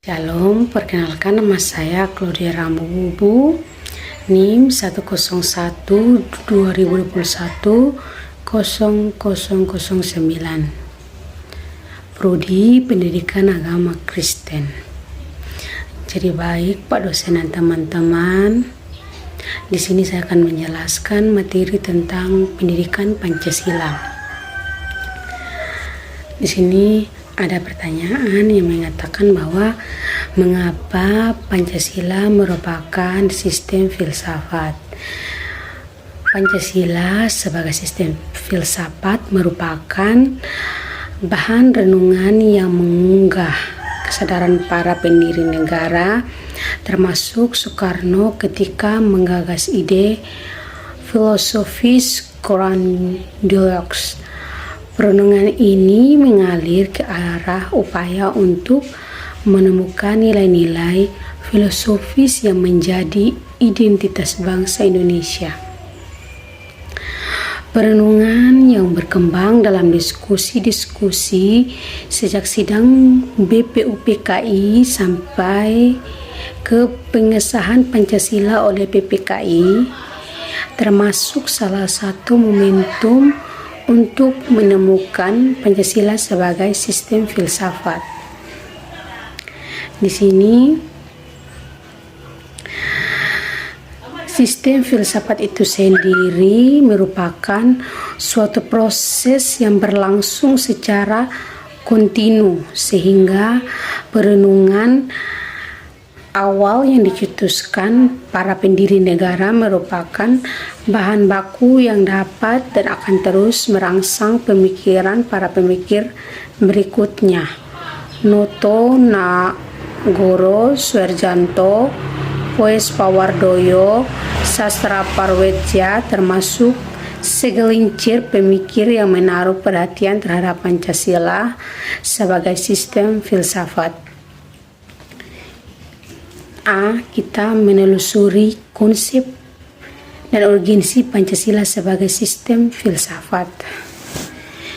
Shalom, perkenalkan nama saya Claudia Rambubu, NIM 101 2021 0009, Prodi Pendidikan Agama Kristen. Jadi baik Pak dosen dan teman-teman, di sini saya akan menjelaskan materi tentang pendidikan Pancasila. Di sini ada pertanyaan yang mengatakan bahwa mengapa Pancasila merupakan sistem filsafat. Pancasila sebagai sistem filsafat merupakan bahan renungan yang mengunggah kesadaran para pendiri negara, termasuk Soekarno ketika menggagas ide filosofis grandiloquens. Renungan ini mengalir ke arah upaya untuk menemukan nilai-nilai filosofis yang menjadi identitas bangsa Indonesia. Perenungan yang berkembang dalam diskusi-diskusi sejak sidang BPUPKI sampai ke pengesahan Pancasila oleh PPKI, termasuk salah satu momentum untuk menemukan Pancasila sebagai sistem filsafat. Di sini sistem filsafat itu sendiri merupakan suatu proses yang berlangsung secara kontinu, sehingga perenungan awal yang dicetuskan para pendiri negara merupakan bahan baku yang dapat dan akan terus merangsang pemikiran para pemikir berikutnya. Noto Nagoro Suharjanto, Poes Pawardoyo, Sastra Parwetja, termasuk segelincir pemikir yang menaruh perhatian terhadap Pancasila sebagai sistem filsafat. Kita menelusuri konsep dan urgensi Pancasila sebagai sistem filsafat.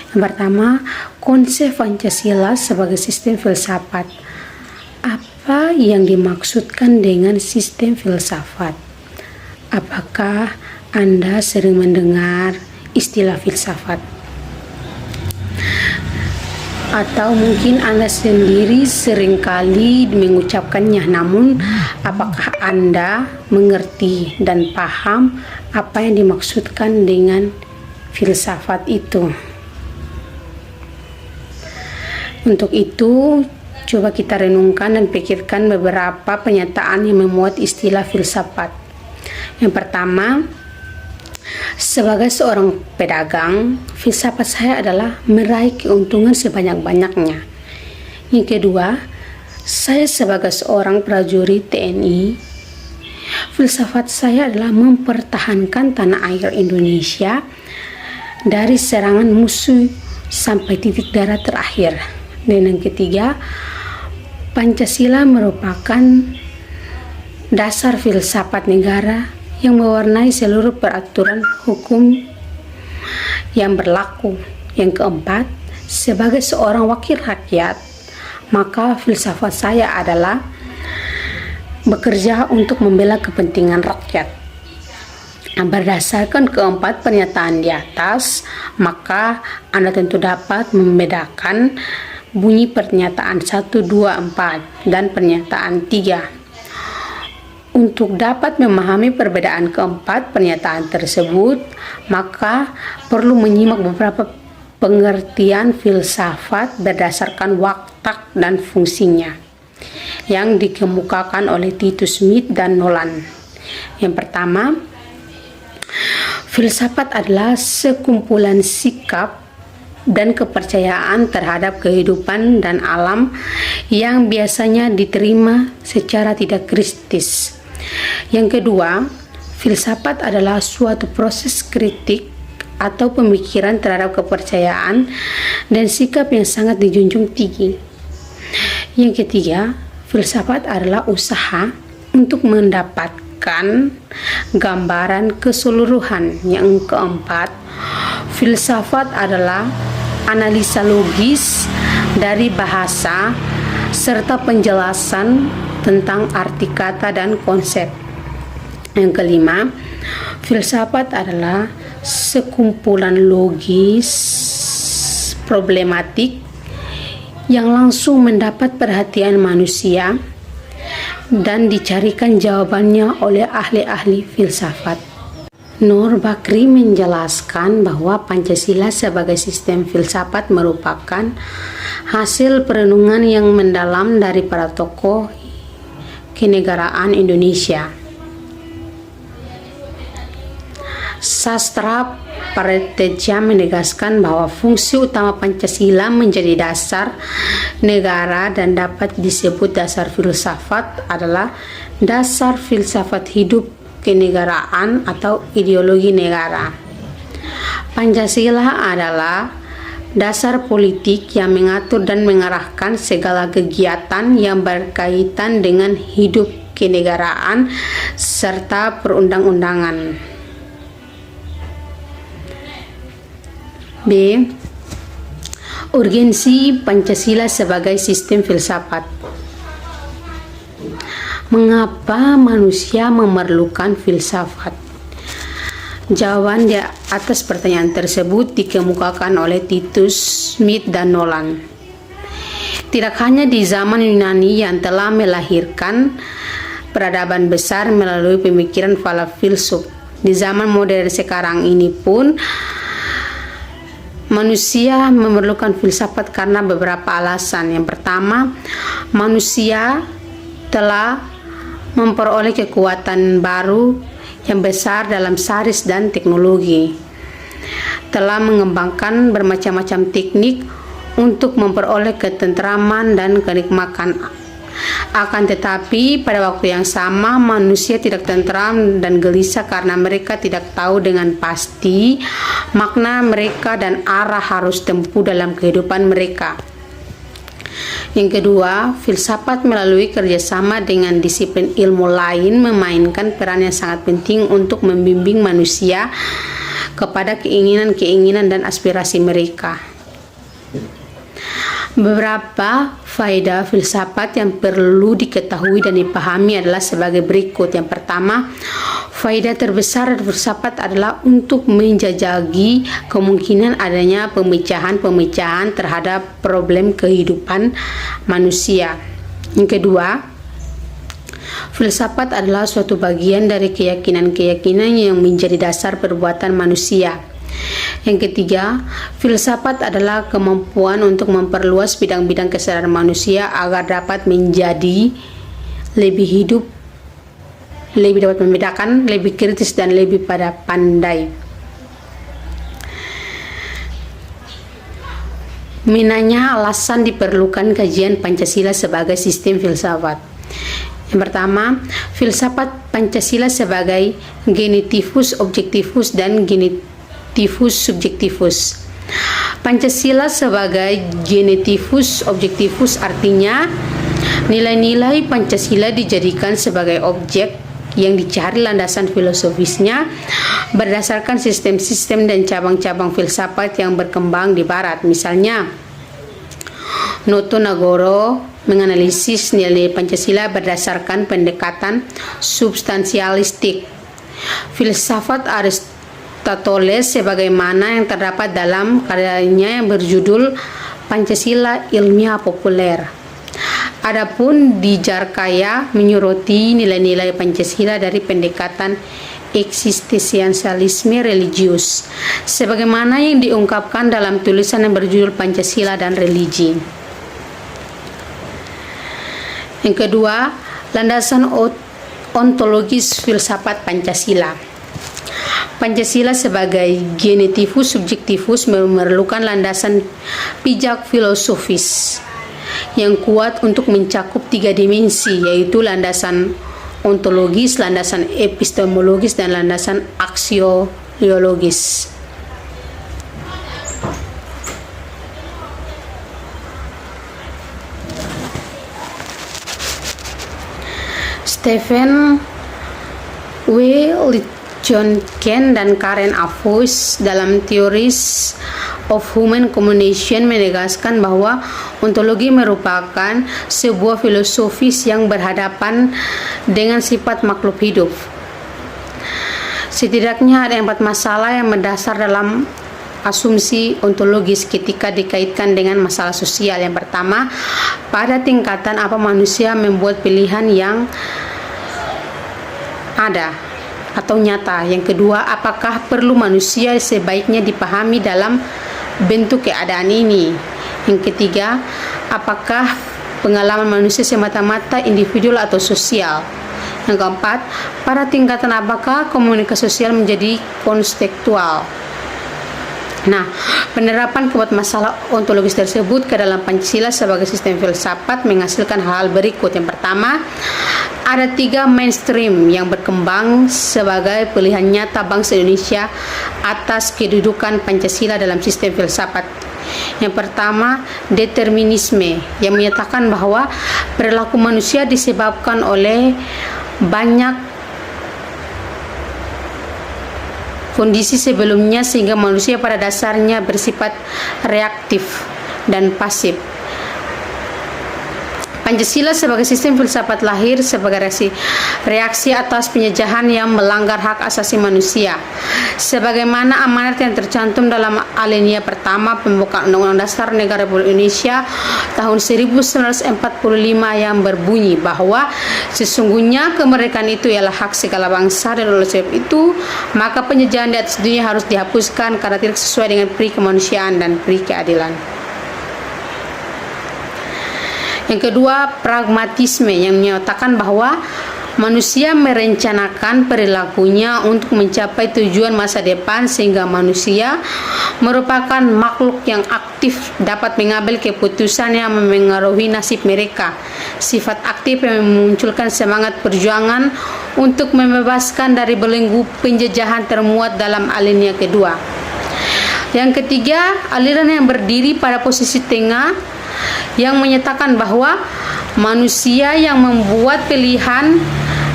Yang pertama, konsep Pancasila sebagai sistem filsafat. Apa yang dimaksudkan dengan sistem filsafat? Apakah Anda sering mendengar istilah filsafat? Atau mungkin Anda sendiri seringkali mengucapkannya, namun apakah Anda mengerti dan paham apa yang dimaksudkan dengan filsafat itu? Untuk itu, coba kita renungkan dan pikirkan beberapa pernyataan yang memuat istilah filsafat. Yang pertama, sebagai seorang pedagang, filsafat saya adalah meraih keuntungan sebanyak-banyaknya. Yang kedua, saya sebagai seorang prajurit TNI, filsafat saya adalah mempertahankan tanah air Indonesia dari serangan musuh sampai titik darah terakhir. Dan yang ketiga, Pancasila merupakan dasar filsafat negara yang mewarnai seluruh peraturan hukum yang berlaku. Yang keempat, sebagai seorang wakil rakyat, maka filsafat saya adalah bekerja untuk membela kepentingan rakyat. Berdasarkan keempat pernyataan di atas, maka Anda tentu dapat membedakan bunyi pernyataan 1, 2, 4 dan pernyataan 3. Untuk dapat memahami perbedaan keempat pernyataan tersebut, maka perlu menyimak beberapa pengertian filsafat berdasarkan watak dan fungsinya yang dikemukakan oleh Titus Smith dan Nolan. Yang pertama, filsafat adalah sekumpulan sikap dan kepercayaan terhadap kehidupan dan alam yang biasanya diterima secara tidak kritis. Yang kedua, filsafat adalah suatu proses kritik atau pemikiran terhadap kepercayaan dan sikap yang sangat dijunjung tinggi. Yang ketiga, filsafat adalah usaha untuk mendapatkan gambaran keseluruhan. Yang keempat, filsafat adalah analisa logis dari bahasa serta penjelasan tentang arti kata dan konsep. Yang kelima, filsafat adalah sekumpulan logis problematik yang langsung mendapat perhatian manusia dan dicarikan jawabannya oleh ahli-ahli filsafat. Nur Bakri menjelaskan bahwa Pancasila sebagai sistem filsafat merupakan hasil perenungan yang mendalam dari para tokoh kenegaraan Indonesia. Sastra Prateja menegaskan bahwa fungsi utama Pancasila menjadi dasar negara dan dapat disebut dasar filsafat adalah dasar filsafat hidup kenegaraan atau ideologi negara. Pancasila adalah dasar politik yang mengatur dan mengarahkan segala kegiatan yang berkaitan dengan hidup kenegaraan serta perundang-undangan. B. Urgensi Pancasila sebagai sistem filsafat. Mengapa manusia memerlukan filsafat? Jawaban di atas pertanyaan tersebut dikemukakan oleh Titus, Smith, dan Nolan. Tidak hanya di zaman Yunani yang telah melahirkan peradaban besar melalui pemikiran para filsuf, di zaman modern sekarang ini pun manusia memerlukan filsafat karena beberapa alasan. Yang pertama, manusia telah memperoleh kekuatan baru yang besar dalam sains dan teknologi, telah mengembangkan bermacam-macam teknik untuk memperoleh ketentraman dan kenikmatan. Akan tetapi pada waktu yang sama manusia tidak tentram dan gelisah karena mereka tidak tahu dengan pasti makna mereka dan arah harus tempuh dalam kehidupan mereka. Yang kedua, filsafat melalui kerjasama dengan disiplin ilmu lain memainkan peran yang sangat penting untuk membimbing manusia kepada keinginan-keinginan dan aspirasi mereka. Beberapa faedah filsafat yang perlu diketahui dan dipahami adalah sebagai berikut. Yang pertama, faedah terbesar filsafat adalah untuk menjajaki kemungkinan adanya pemecahan-pemecahan terhadap problem kehidupan manusia. Yang kedua, filsafat adalah suatu bagian dari keyakinan-keyakinan yang menjadi dasar perbuatan manusia. Yang ketiga, filsafat adalah kemampuan untuk memperluas bidang-bidang kesadaran manusia agar dapat menjadi lebih hidup, lebih dapat membedakan, lebih kritis, dan lebih pada pandai. Minanya alasan diperlukan kajian Pancasila sebagai sistem filsafat. Yang pertama, filsafat Pancasila sebagai genitivus objektivus dan genitivus subjektivus. Pancasila sebagai genitivus objektivus artinya nilai-nilai Pancasila dijadikan sebagai objek yang dicari landasan filosofisnya berdasarkan sistem-sistem dan cabang-cabang filsafat yang berkembang di Barat. Misalnya, Noto Nagoro menganalisis nilai Pancasila berdasarkan pendekatan substansialistik. Filsafat Aristoteles sebagaimana yang terdapat dalam karyanya yang berjudul Pancasila Ilmiah Populer. Adapun Dijarkaya menyoroti nilai-nilai Pancasila dari pendekatan eksistensialisme religius, sebagaimana yang diungkapkan dalam tulisan yang berjudul Pancasila dan Religi. Yang kedua, landasan ontologis filsafat Pancasila. Pancasila sebagai genitivus subjektivus memerlukan landasan pijak filosofis yang kuat untuk mencakup 3 dimensi, yaitu landasan ontologis, landasan epistemologis, dan landasan aksiologis. Stephen W. John Kent dan Karen Avoyes dalam teoris of Human Communication menegaskan bahwa ontologi merupakan sebuah filosofis yang berhadapan dengan sifat makhluk hidup. Setidaknya ada 4 masalah yang mendasar dalam asumsi ontologis ketika dikaitkan dengan masalah sosial. Yang pertama, pada tingkatan apa manusia membuat pilihan yang ada atau nyata. Yang kedua, apakah perlu manusia sebaiknya dipahami dalam bentuk keadaan ini. Yang ketiga, apakah pengalaman manusia semata-mata individual atau sosial. Yang keempat, pada tingkatan apakah komunikasi sosial menjadi kontekstual. Nah, penerapan keempat masalah ontologis tersebut ke dalam Pancasila sebagai sistem filsafat menghasilkan hal berikut. Yang pertama, ada 3 mainstream yang berkembang sebagai pilihan nyata bangsa Indonesia atas kedudukan Pancasila dalam sistem filsafat. Yang pertama, determinisme yang menyatakan bahwa perilaku manusia disebabkan oleh banyak kondisi sebelumnya sehingga manusia pada dasarnya bersifat reaktif dan pasif. Pancasila sebagai sistem filsafat lahir sebagai reaksi atas penjajahan yang melanggar hak asasi manusia. Sebagaimana amanat yang tercantum dalam alinea pertama pembukaan Undang-Undang Dasar Negara Republik Indonesia tahun 1945 yang berbunyi bahwa sesungguhnya kemerdekaan itu ialah hak segala bangsa, dan oleh sebab itu maka penjajahan di atas dunia harus dihapuskan karena tidak sesuai dengan pri kemanusiaan dan pri keadilan. Yang kedua, pragmatisme yang menyatakan bahwa manusia merencanakan perilakunya untuk mencapai tujuan masa depan sehingga manusia merupakan makhluk yang aktif, dapat mengambil keputusan yang memengaruhi nasib mereka. Sifat aktif yang memunculkan semangat perjuangan untuk membebaskan dari belenggu penjajahan termuat dalam alinea kedua. Yang ketiga, aliran yang berdiri pada posisi tengah yang menyatakan bahwa manusia yang membuat pilihan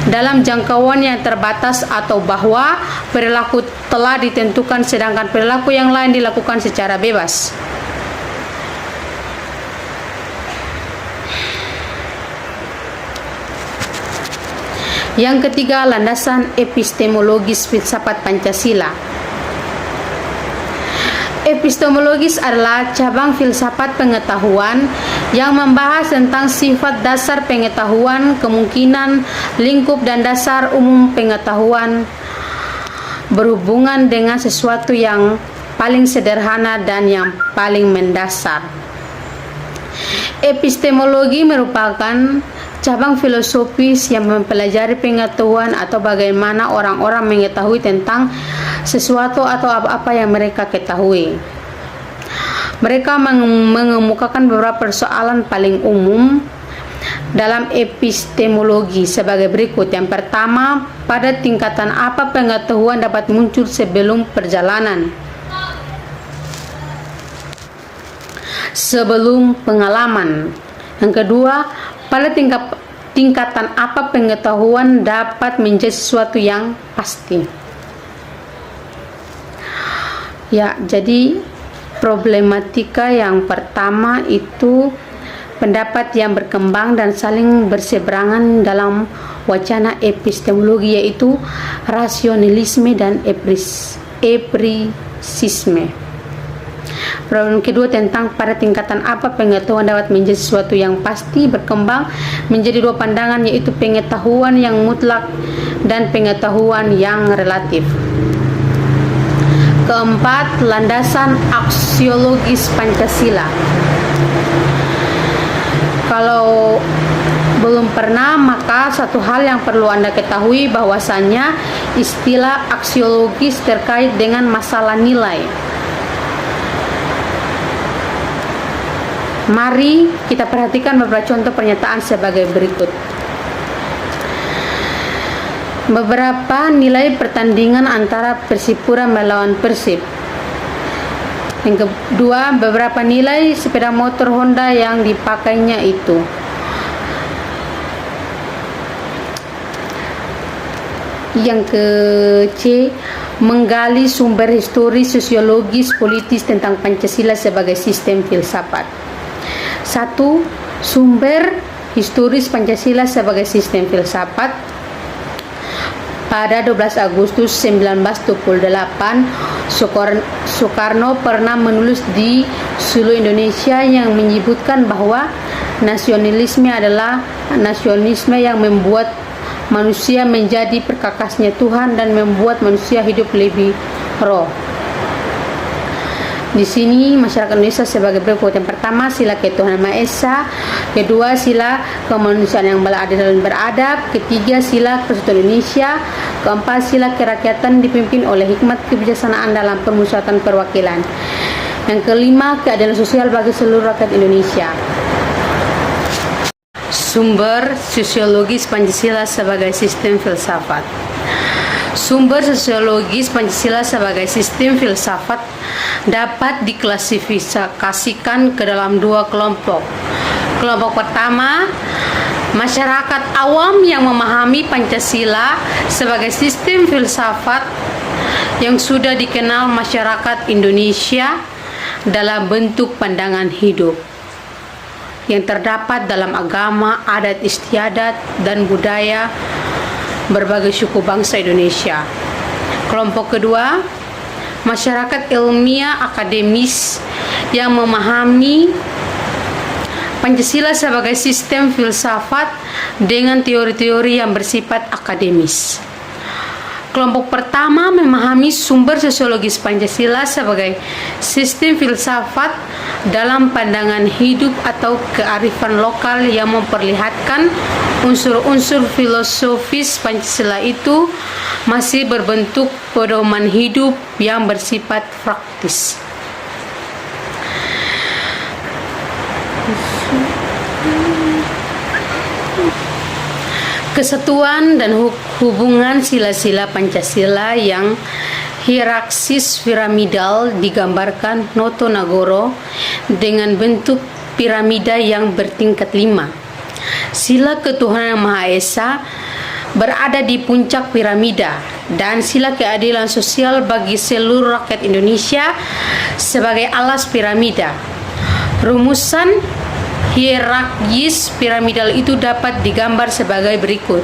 dalam jangkauan yang terbatas atau bahwa perilaku telah ditentukan sedangkan perilaku yang lain dilakukan secara bebas. Yang ketiga, landasan epistemologis filsafat Pancasila. Epistemologis adalah cabang filsafat pengetahuan yang membahas tentang sifat dasar pengetahuan, kemungkinan, lingkup dan dasar umum pengetahuan berhubungan dengan sesuatu yang paling sederhana dan yang paling mendasar. Epistemologi merupakan cabang filosofis yang mempelajari pengetahuan atau bagaimana orang-orang mengetahui tentang sesuatu atau apa-apa yang mereka ketahui. Mereka mengemukakan beberapa persoalan paling umum dalam epistemologi sebagai berikut. Yang pertama, pada tingkatan apa pengetahuan dapat muncul sebelum perjalanan, sebelum pengalaman. Yang kedua, pada tingkatan apa pengetahuan dapat menjadi sesuatu yang pasti. Ya, jadi problematika yang pertama itu pendapat yang berkembang dan saling berseberangan dalam wacana epistemologi, yaitu rasionalisme dan empiricisme. Problem kedua tentang pada tingkatan apa pengetahuan dapat menjadi sesuatu yang pasti berkembang menjadi 2 pandangan, yaitu pengetahuan yang mutlak dan pengetahuan yang relatif. Keempat, landasan aksiologis Pancasila. Kalau belum pernah, maka satu hal yang perlu Anda ketahui bahwasannya istilah aksiologis terkait dengan masalah nilai. Mari kita perhatikan beberapa contoh pernyataan sebagai berikut. Beberapa nilai pertandingan antara Persipura melawan Persib. Yang kedua, beberapa nilai sepeda motor Honda yang dipakainya itu. Yang ke C, menggali sumber historis, sosiologis, politis tentang Pancasila sebagai sistem filsafat. 1. Sumber historis Pancasila sebagai sistem filsafat. Pada 12 Agustus 1928, Soekarno pernah menulis di seluruh Indonesia yang menyebutkan bahwa nasionalisme adalah nasionalisme yang membuat manusia menjadi perkakasnya Tuhan dan membuat manusia hidup lebih roh. Di sini masyarakat Indonesia sebagai berikut: yang pertama, sila ketuhanan Maha Esa; kedua, sila kemanusiaan yang beradil dan beradab; ketiga, sila persatuan Indonesia; keempat, sila kerakyatan dipimpin oleh hikmat kebijaksanaan dalam permusyawaratan perwakilan; yang kelima, keadilan sosial bagi seluruh rakyat Indonesia. Sumber sosiologis Pancasila sebagai sistem filsafat. Sumber sosiologis Pancasila sebagai sistem filsafat dapat diklasifikasikan ke dalam dua kelompok. Kelompok pertama, masyarakat awam yang memahami Pancasila sebagai sistem filsafat yang sudah dikenal masyarakat Indonesia dalam bentuk pandangan hidup yang terdapat dalam agama, adat istiadat, dan budaya berbagai suku bangsa Indonesia. Kelompok kedua, masyarakat ilmiah akademis yang memahami Pancasila sebagai sistem filsafat dengan teori-teori yang bersifat akademis. Kelompok pertama memahami sumber sosiologis Pancasila sebagai sistem filsafat dalam pandangan hidup atau kearifan lokal yang memperlihatkan unsur-unsur filosofis Pancasila itu masih berbentuk pedoman hidup yang bersifat praktis. Kesatuan dan hubungan sila-sila Pancasila yang hierarkis piramidal digambarkan Noto Nagoro dengan bentuk piramida yang bertingkat 5. Sila ketuhanan yang Maha Esa berada di puncak piramida dan sila keadilan sosial bagi seluruh rakyat Indonesia sebagai alas piramida. Rumusan hierarkis piramidal itu dapat digambar sebagai berikut.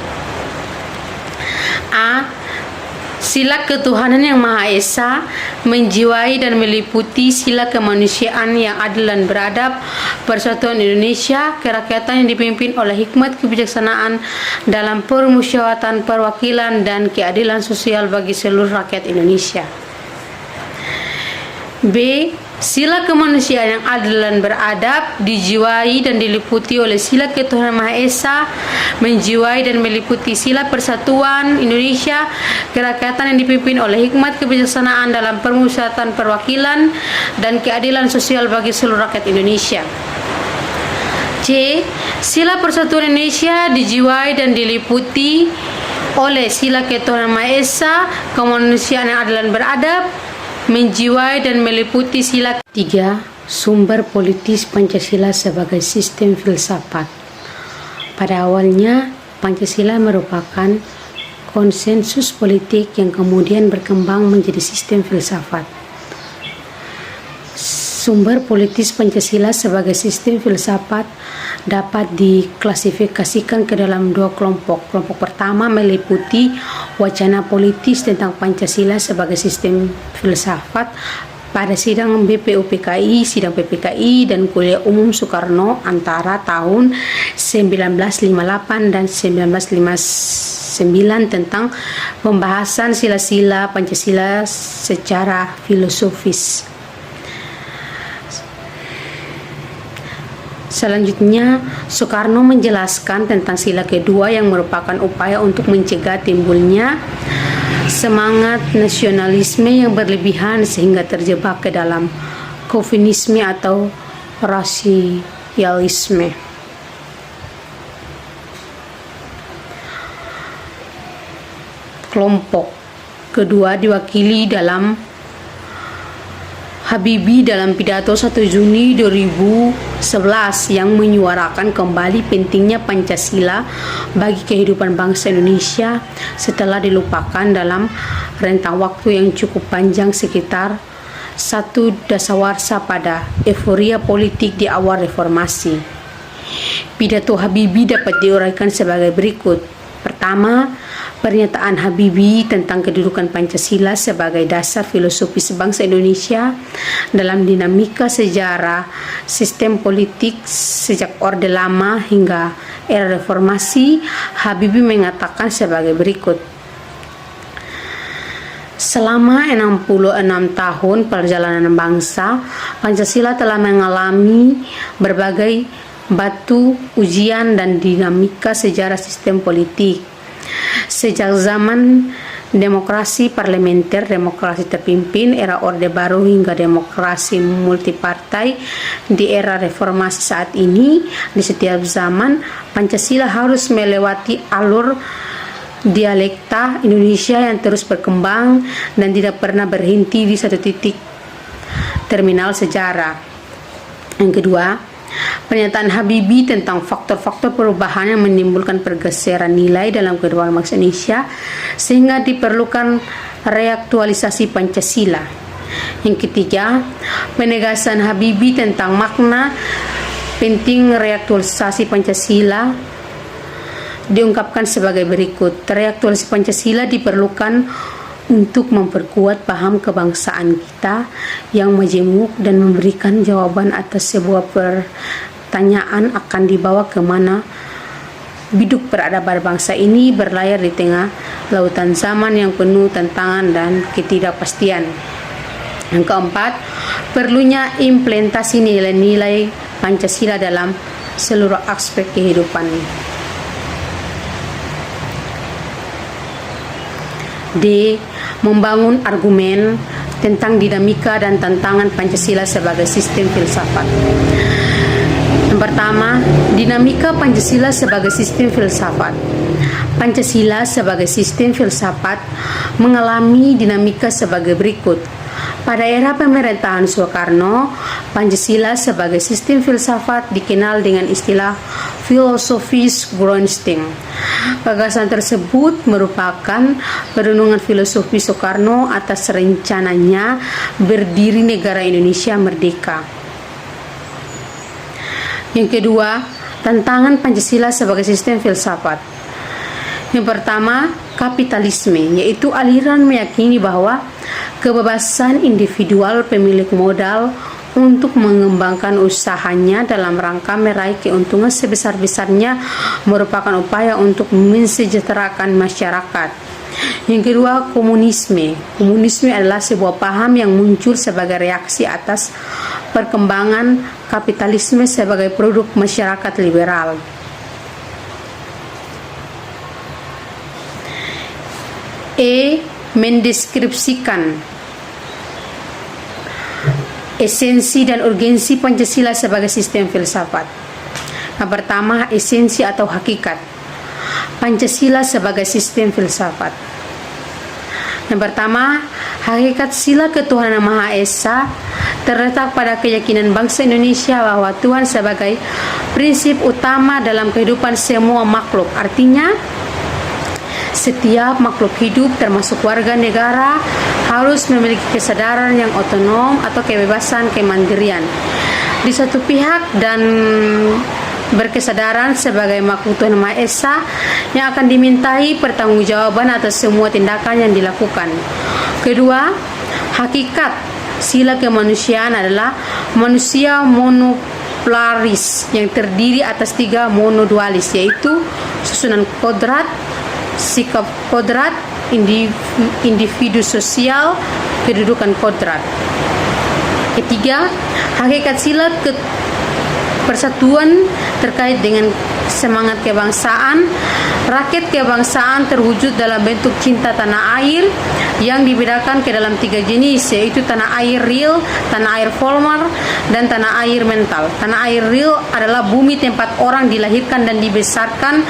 A. Sila ketuhanan yang Maha Esa menjiwai dan meliputi sila kemanusiaan yang adil dan beradab, persatuan Indonesia, kerakyatan yang dipimpin oleh hikmat kebijaksanaan dalam permusyawaratan perwakilan, dan keadilan sosial bagi seluruh rakyat Indonesia. B. Sila kemanusiaan yang adil dan beradab dijiwai dan diliputi oleh sila ketuhanan Maha Esa, menjiwai dan meliputi sila persatuan Indonesia, kerakyatan yang dipimpin oleh hikmat kebijaksanaan dalam permusyawaratan perwakilan, dan keadilan sosial bagi seluruh rakyat Indonesia. C. Sila persatuan Indonesia dijiwai dan diliputi oleh sila ketuhanan Maha Esa, kemanusiaan yang adil dan beradab, menjiwai dan meliputi sila. 3. Sumber politis Pancasila sebagai sistem filsafat. Pada awalnya, Pancasila merupakan konsensus politik yang kemudian berkembang menjadi sistem filsafat. Sumber politis Pancasila sebagai sistem filsafat dapat diklasifikasikan ke dalam dua kelompok. Kelompok pertama meliputi wacana politis tentang Pancasila sebagai sistem filsafat pada sidang BPUPKI, sidang PPKI, dan kuliah umum Soekarno antara tahun 1958 dan 1959 tentang pembahasan sila-sila Pancasila secara filosofis. Selanjutnya, Soekarno menjelaskan tentang sila kedua yang merupakan upaya untuk mencegah timbulnya semangat nasionalisme yang berlebihan sehingga terjebak ke dalam chauvinisme atau rasialisme. Kelompok kedua diwakili dalam Habibie dalam pidato 1 Juni 2011 yang menyuarakan kembali pentingnya Pancasila bagi kehidupan bangsa Indonesia setelah dilupakan dalam rentang waktu yang cukup panjang sekitar 1 dasawarsa pada euforia politik di awal reformasi. Pidato Habibie dapat diuraikan sebagai berikut. Pertama, pernyataan Habibie tentang kedudukan Pancasila sebagai dasar filosofis bangsa Indonesia dalam dinamika sejarah sistem politik sejak Orde Lama hingga era reformasi. Habibie mengatakan sebagai berikut. Selama 66 tahun perjalanan bangsa, Pancasila telah mengalami berbagai batu ujian dan dinamika sejarah sistem politik. Sejak zaman demokrasi parlementer, demokrasi terpimpin, era Orde Baru hingga demokrasi multipartai di era reformasi saat ini, di setiap zaman Pancasila harus melewati alur dialekta Indonesia yang terus berkembang dan tidak pernah berhenti di satu titik terminal sejarah. Yang kedua, pernyataan Habibie tentang faktor-faktor perubahan yang menimbulkan pergeseran nilai dalam kehidupan bangsa Indonesia sehingga diperlukan reaktualisasi Pancasila. Yang ketiga, penegasan Habibie tentang makna penting reaktualisasi Pancasila diungkapkan sebagai berikut. Reaktualisasi Pancasila diperlukan untuk memperkuat paham kebangsaan kita yang majemuk dan memberikan jawaban atas sebuah pertanyaan akan dibawa kemana biduk peradaban bangsa ini berlayar di tengah lautan zaman yang penuh tantangan dan ketidakpastian. Yang keempat, perlunya implementasi nilai-nilai Pancasila dalam seluruh aspek kehidupan. D. Membangun argumen tentang dinamika dan tantangan Pancasila sebagai sistem filsafat. Yang pertama, dinamika Pancasila sebagai sistem filsafat. Pancasila sebagai sistem filsafat mengalami dinamika sebagai berikut. Pada era pemerintahan Soekarno, Pancasila sebagai sistem filsafat dikenal dengan istilah filosofis Grundsting. Gagasan tersebut merupakan perenungan filosofi Soekarno atas rencananya berdiri negara Indonesia merdeka. Yang kedua, tantangan Pancasila sebagai sistem filsafat. Yang pertama, kapitalisme, yaitu aliran meyakini bahwa kebebasan individual pemilik modal untuk mengembangkan usahanya dalam rangka meraih keuntungan sebesar-besarnya merupakan upaya untuk mensejahterakan masyarakat. Yang kedua, komunisme. Komunisme adalah sebuah paham yang muncul sebagai reaksi atas perkembangan kapitalisme sebagai produk masyarakat liberal. Mendeskripsikan esensi dan urgensi Pancasila sebagai sistem filsafat. Yang pertama, esensi atau hakikat Pancasila sebagai sistem filsafat. Yang pertama, hakikat sila ketuhanan Maha Esa terletak pada keyakinan bangsa Indonesia bahwa Tuhan sebagai prinsip utama dalam kehidupan semua makhluk. Artinya, setiap makhluk hidup termasuk warga negara harus memiliki kesadaran yang otonom atau kebebasan kemandirian di satu pihak dan berkesadaran sebagai makhluk Tuhan Maha Esa yang akan dimintai pertanggungjawaban atas semua tindakan yang dilakukan. Kedua, hakikat sila kemanusiaan adalah manusia monopolaris yang terdiri atas 3 monodualis, yaitu susunan kodrat, sikap kodrat, individu sosial, kedudukan kodrat. Ketiga, hakikat sila persatuan terkait dengan semangat kebangsaan. Rakyat kebangsaan terwujud dalam bentuk cinta tanah air yang dibedakan ke dalam 3 jenis, yaitu tanah air real, tanah air formal, dan tanah air mental. Tanah air real adalah bumi tempat orang dilahirkan dan dibesarkan,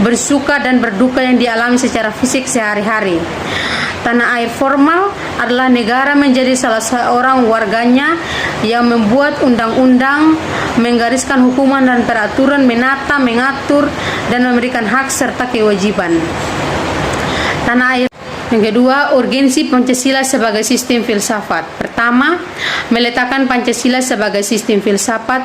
bersuka dan berduka yang dialami secara fisik sehari-hari. Tanah air formal adalah negara menjadi salah seorang warganya yang membuat undang-undang, menggariskan hukuman dan peraturan, menata, mengatur, dan memberikan hak serta kewajiban. Tanah air yang kedua, urgensi Pancasila sebagai sistem filsafat. Pertama, meletakkan Pancasila sebagai sistem filsafat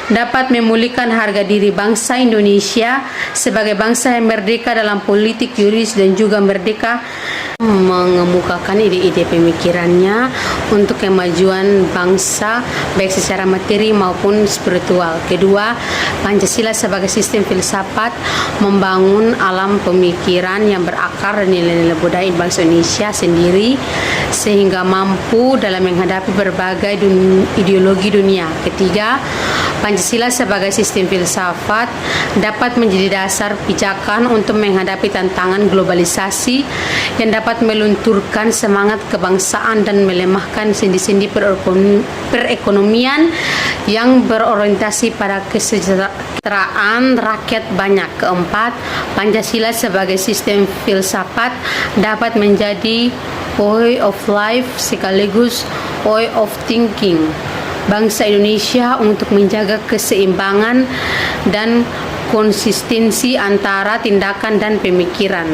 dapat memulihkan harga diri bangsa Indonesia sebagai bangsa yang merdeka dalam politik, juridis, dan juga merdeka mengemukakan ide-ide pemikirannya untuk kemajuan bangsa baik secara materi maupun spiritual. Kedua, Pancasila sebagai sistem filsafat membangun alam pemikiran yang berakar dan nilai-nilai budaya bangsa Indonesia sendiri sehingga mampu dalam menghadapi berbagai ideologi dunia. Ketiga, Pancasila sebagai sistem filsafat dapat menjadi dasar pijakan untuk menghadapi tantangan globalisasi yang dapat melunturkan semangat kebangsaan dan melemahkan sendi-sendi perekonomian yang berorientasi pada kesejahteraan rakyat banyak. Keempat, Pancasila sebagai sistem filsafat dapat menjadi way of life sekaligus way of thinking bangsa Indonesia untuk menjaga keseimbangan dan konsistensi antara tindakan dan pemikiran.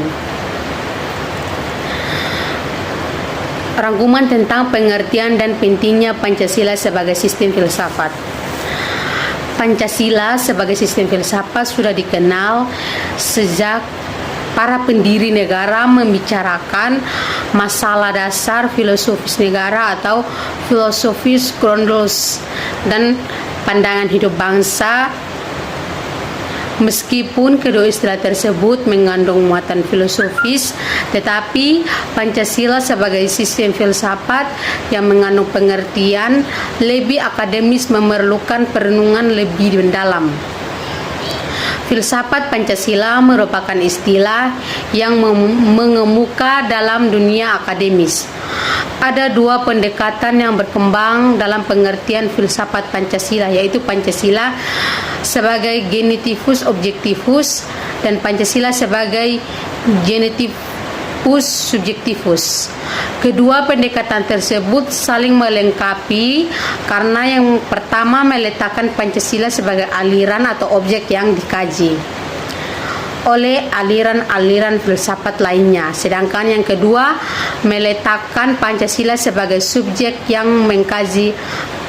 Rangkuman tentang pengertian dan pentingnya Pancasila sebagai sistem filsafat. Pancasila sebagai sistem filsafat sudah dikenal sejak para pendiri negara membicarakan masalah dasar filosofis negara atau filosofis grundlos dan pandangan hidup bangsa. Meskipun kedua istilah tersebut mengandung muatan filosofis, tetapi Pancasila sebagai sistem filsafat yang mengandung pengertian lebih akademis memerlukan perenungan lebih mendalam. Filsafat Pancasila merupakan istilah yang mengemuka dalam dunia akademis. Ada dua pendekatan yang berkembang dalam pengertian filsafat Pancasila, yaitu Pancasila sebagai genitivus objektivus dan Pancasila sebagai genitivus subjektivus. Kedua pendekatan tersebut saling melengkapi karena yang pertama meletakkan Pancasila sebagai aliran atau objek yang dikaji oleh aliran-aliran filsafat lainnya, sedangkan yang kedua meletakkan Pancasila sebagai subjek yang mengkaji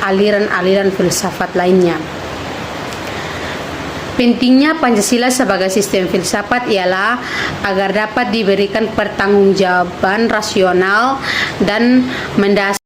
aliran-aliran filsafat lainnya. Pentingnya Pancasila sebagai sistem filsafat ialah agar dapat diberikan pertanggungjawaban rasional dan mendasar